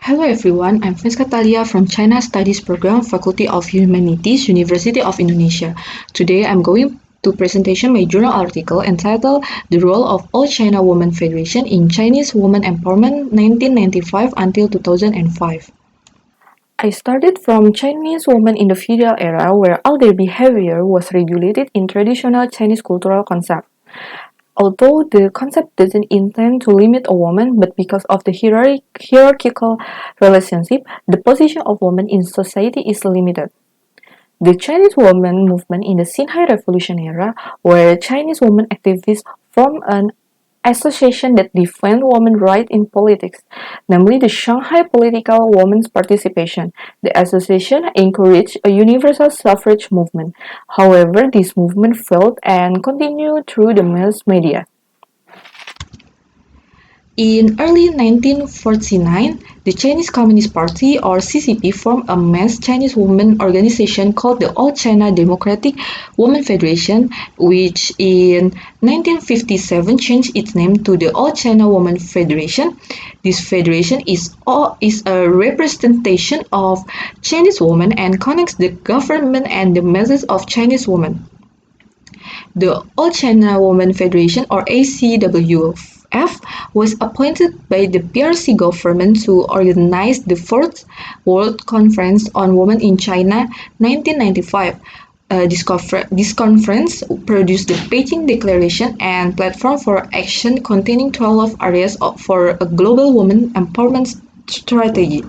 Hello everyone, I'm Francisca Talia from China Studies Program, Faculty of Humanities, University of Indonesia. Today I'm going to presentation my journal article entitled The Role of All China Women Federation in Chinese Women Empowerment 1995 until 2005. I started from Chinese women in the feudal era where all their behavior was regulated in traditional Chinese cultural concept. Although the concept doesn't intend to limit a woman, but because of the hierarchical relationship, the position of women in society is limited. The Chinese women movement in the Xinhai Revolution era, where Chinese women activists formed an association that defend women's rights in politics, namely the Shanghai Political Women's Participation. The association encouraged a universal suffrage movement. However, this movement failed and continued through the mass media. In early 1949, the Chinese Communist Party or CCP formed a mass Chinese women organization called the All China Democratic Women Federation, which in 1957 changed its name to the All China Women Federation. This federation is a representation of Chinese women and connects the government and the masses of Chinese women. The All China Women Federation or ACWF was appointed by the PRC government to organize the Fourth World Conference on Women in China 1995. This conference produced the Beijing Declaration and Platform for Action containing 12 areas for a global women empowerment strategy.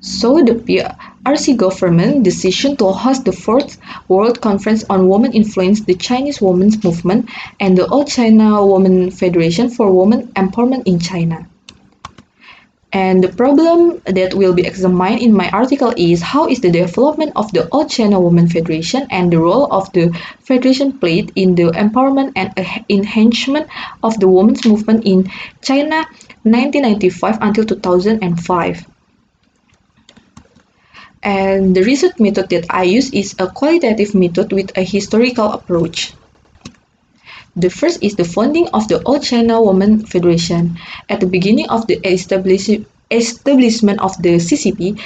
So the PRC government decision to host the Fourth World Conference on Women influenced the Chinese women's movement and the All China Women Federation for Women Empowerment in China. And the problem that will be examined in my article is how is the development of the All China Women Federation and the role of the federation played in the empowerment and enhancement of the women's movement in China 1995 until 2005. And the research method that I use is a qualitative method with a historical approach. The first is the founding of the All China Women Federation. At the beginning of the establishment of the CCP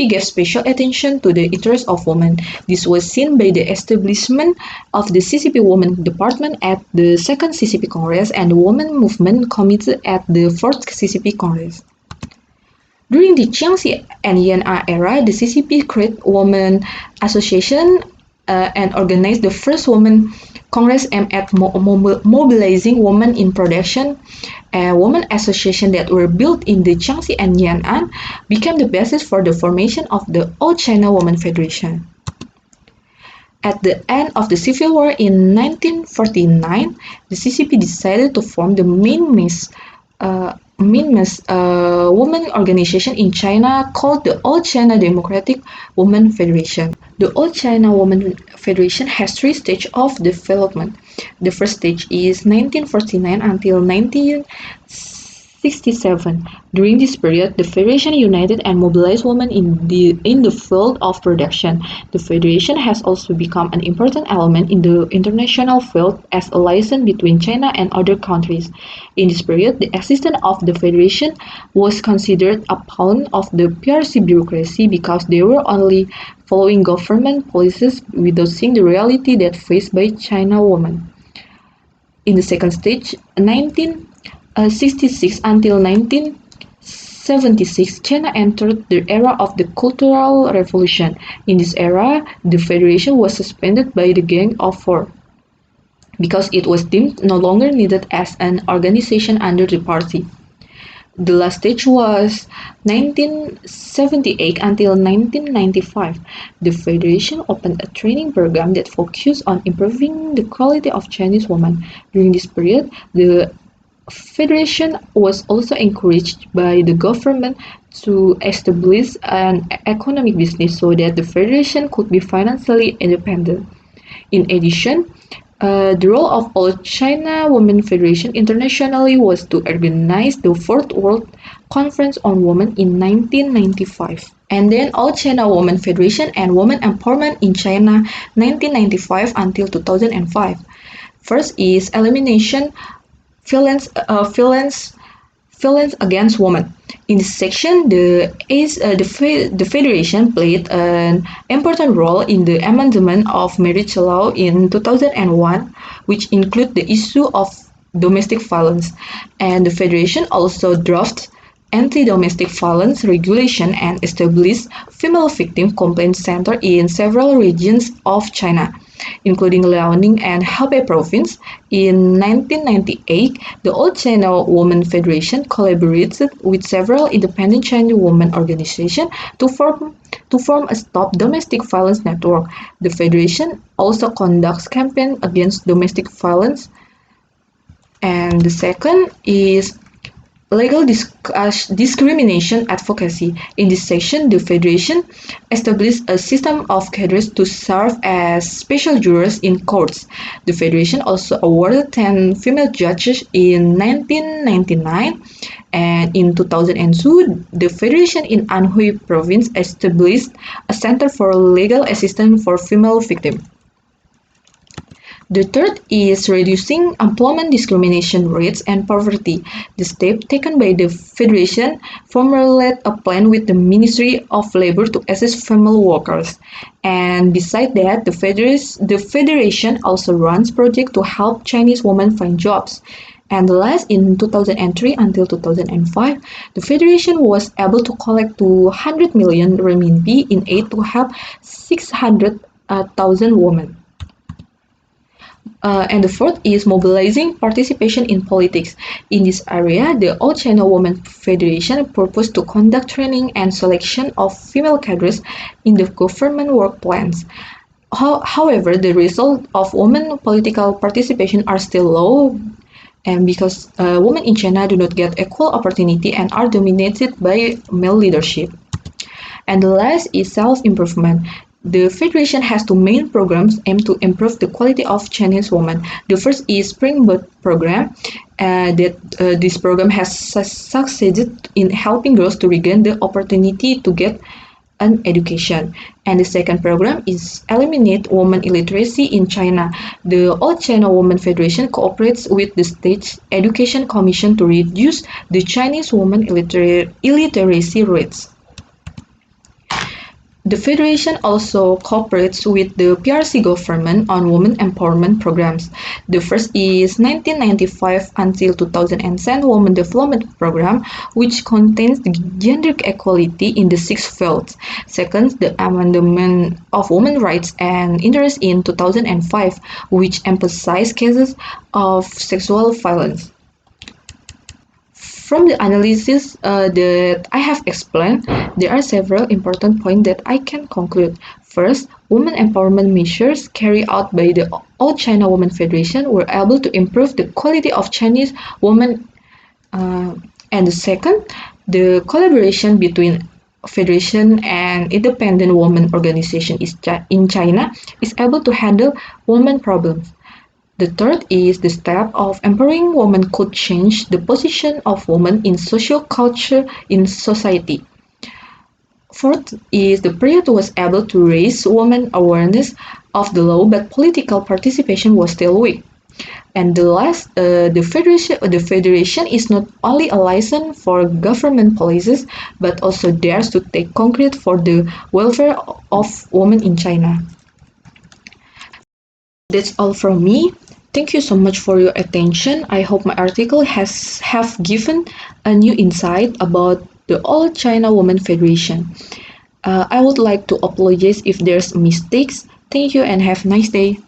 gave special attention to the interests of women. This was seen by the establishment of the CCP Women Department at the Second CCP Congress and the Women Movement Committee at the Fourth CCP Congress. During the Jiangxi and Yan'an era, the CCP created Women Association and organized the first Women Congress aimed at mobilizing women in production. Women associations that were built in the Jiangxi and Yan'an became the basis for the formation of the All China Women Federation. At the end of the Civil War in 1949, the CCP decided to form the main mass women organization in China called the All China Democratic Women Federation. The All China Women Federation has three stages of development. The first stage is 1949 until 1967. During this period, the Federation united and mobilized women in the field of production. The Federation has also become an important element in the international field as a liaison between China and other countries. In this period, the existence of the Federation was considered a pawn of the PRC bureaucracy because they were only following government policies without seeing the reality that faced by China women. In the second stage, 1966 until 1976, China entered the era of the Cultural Revolution. In this era, the Federation was suspended by the Gang of Four because it was deemed no longer needed as an organization under the party. The last stage was 1978 until 1995. The Federation opened a training program that focused on improving the quality of Chinese women. During this period, the Federation was also encouraged by the government to establish an economic business so that the Federation could be financially independent. In addition, the role of All China Women Federation internationally was to organize the Fourth World Conference on Women in 1995. And then All China Women Federation and Women Empowerment in China 1995 until 2005. First is elimination violence violence against women. In this section, the Federation played an important role in the amendment of marriage law in 2001, which include the issue of domestic violence. And the Federation also drafted anti-domestic violence regulation and established female victim complaint center in several regions of China, including Liaoning and Hebei province. In 1998, the Old China Women Federation collaborated with several independent Chinese women organizations to form a Stop Domestic Violence network. The federation also conducts campaigns against domestic violence. And the second is legal discrimination advocacy. In this section, the Federation established a system of cadres to serve as special jurors in courts. The Federation also awarded 10 female judges in 1999, and in 2002, the Federation in Anhui Province established a center for legal assistance for female victims. The third is reducing employment discrimination rates and poverty. The step taken by the Federation formulated a plan with the Ministry of Labor to assist female workers. And besides that, the Federation also runs projects to help Chinese women find jobs. And last, in 2003 until 2005, the Federation was able to collect 200 million renminbi in aid to help 600,000 women. And the fourth is mobilizing participation in politics. In this area, the All China Women Federation proposed to conduct training and selection of female cadres in the government work plans. However, the result of women political participation are still low, and because women in China do not get equal opportunity and are dominated by male leadership. And the last is self-improvement. The Federation has two main programs aimed to improve the quality of Chinese women. The first is Springboard program. This program has succeeded in helping girls to regain the opportunity to get an education. And the second program is Eliminate Women Illiteracy in China. The All China Women Federation cooperates with the State Education Commission to reduce the Chinese women illiteracy rates. The Federation also cooperates with the PRC government on women empowerment programs. The first is 1995 until 2007 Women Development Program, which contains the gender equality in the 6 fields. Second, the Amendment of Women's Rights and Interests in 2005, which emphasized cases of sexual violence. From the analysis that I have explained, there are several important points that I can conclude. First, women empowerment measures carried out by the All China Women Federation were able to improve the quality of Chinese women. And the second, the collaboration between Federation and independent women organization in China is able to handle women problems. The third is the step of empowering women could change the position of women in social culture in society. Fourth is the period was able to raise women awareness of the law, but political participation was still weak. And the last, the federation is not only a license for government policies, but also dares to take concrete for the welfare of women in China. That's all from me. Thank you so much for your attention. I hope my article have given a new insight about the All China Women Federation. I would like to apologize if there's mistakes. Thank you and have a nice day.